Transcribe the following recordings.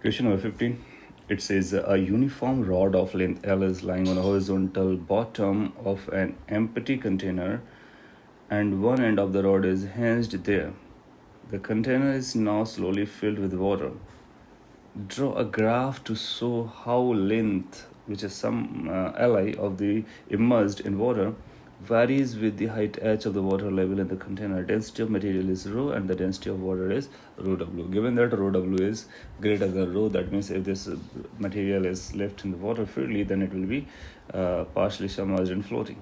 Question number 15. It says a uniform rod of length L is lying on a horizontal bottom of an empty container and one end of the rod is hinged there. The container is now slowly filled with water. Draw a graph to show how length, which is some Li of the immersed in water, varies with the height h of the water level in the container. Density of material is rho and the density of water is rho w. Given that rho w is greater than rho, that means if this material is left in the water freely, then it will be partially submerged and floating.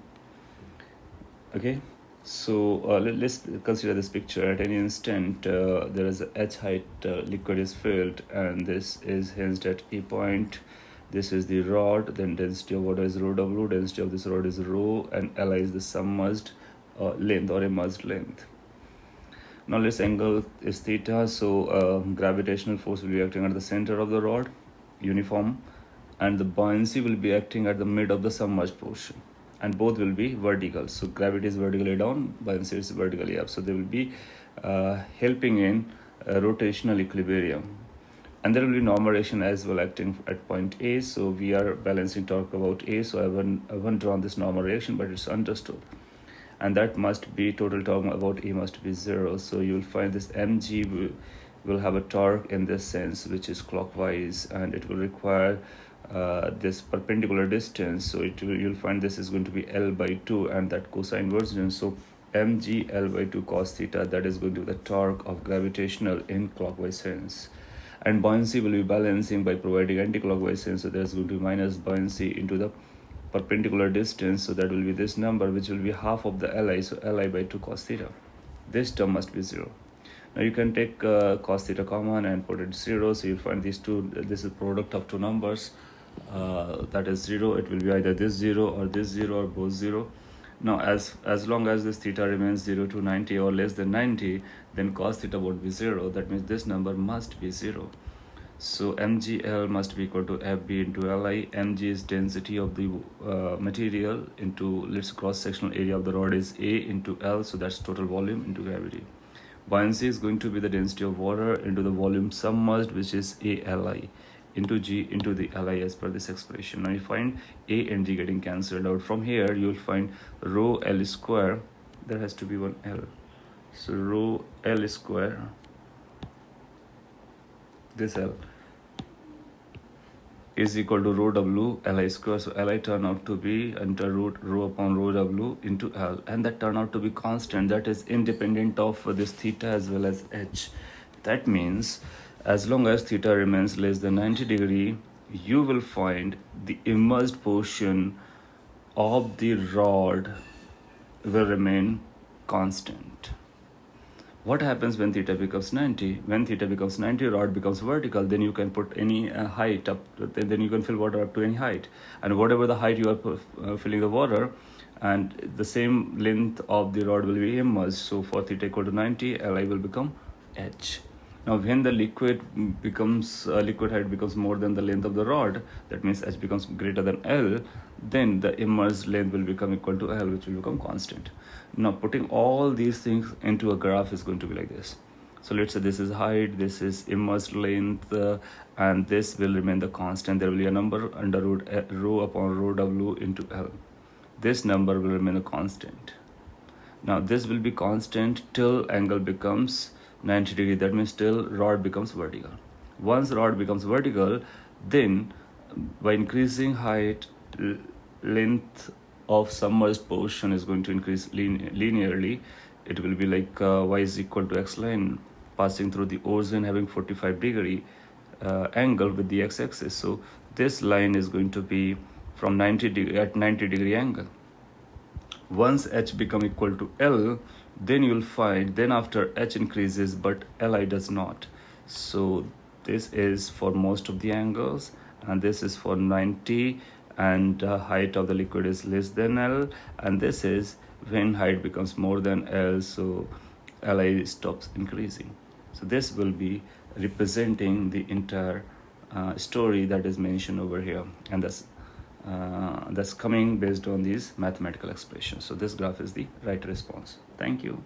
Okay, so let's consider this picture. At any instant, there is a h height liquid is filled, and this is hinged at a point. This is the rod, then density of water is rho w, density of this rod is rho, and Li is the submerged length or immersed length. Now this angle is theta, so gravitational force will be acting at the center of the rod, uniform, and the buoyancy will be acting at the mid of the submerged portion, and both will be vertical. So gravity is vertically down, buoyancy is vertically up, so they will be helping in rotational equilibrium. And there will be normal radiation as well acting at point A. So we are balancing torque about A. So I haven't drawn this normal reaction, but it's understood. And that must be total torque about A must be 0. So you will find this mg will have a torque in this sense, which is clockwise, and it will require this perpendicular distance. So you'll find this is going to be L by 2 and that cosine version. So mg L by 2 cos theta, that is going to be the torque of gravitational in clockwise sense. And buoyancy will be balancing by providing anti-clockwise sense, so there's going to be minus buoyancy into the perpendicular distance, so that will be this number, which will be half of the Li, so Li by 2 cos theta. This term must be 0. Now you can take cos theta common and put it 0, so you'll find these two, this is product of two numbers, that is 0. It will be either this 0 or this 0 or both 0. Now as long as this theta remains 0 to 90 or less than 90, then cos theta would be 0. That means this number must be 0. So mgl must be equal to fb into Li. Mg is density of the material into, let's cross-sectional area of the rod is A into L, so that's total volume into gravity. Buoyancy is going to be the density of water into the volume submerged, which is ALi, into G into the Li as per this expression. Now you find A and G getting cancelled out. From here you will find rho L square, there has to be one L. So rho L square, this L, is equal to rho W Li square. So Li turn out to be under root rho upon rho W into L, and that turn out to be constant, that is independent of this theta as well as H. That means as long as theta remains less than 90 degree, you will find the immersed portion of the rod will remain constant. What happens when theta becomes 90? When theta becomes 90, rod becomes vertical, then you can put any height up, then you can fill water up to any height. And whatever the height you are filling the water, and the same length of the rod will be immersed. So for theta equal to 90, Li will become H. Now when the liquid height becomes more than the length of the rod, that means H becomes greater than L, then the immersed length will become equal to L, which will become constant. Now putting all these things into a graph is going to be like this. So let's say this is height, this is immersed length, and this will remain the constant. There will be a number under root rho upon rho W into L. This number will remain a constant. Now this will be constant till angle becomes 90 degree, that means till rod becomes vertical. Once rod becomes vertical, then by increasing height, length of submerged portion is going to increase linearly. It will be like y is equal to x line passing through the origin having 45 degree angle with the x-axis. So this line is going to be from 90 degree at 90 degree angle. Once h become equal to L, then you will find, then after h increases but Li does not. So this is for most of the angles, and this is for 90, and height of the liquid is less than L, and this is when height becomes more than L, so Li stops increasing. So this will be representing the entire story that is mentioned over here, and that's coming based on these mathematical expressions. So this graph is the right response. Thank you.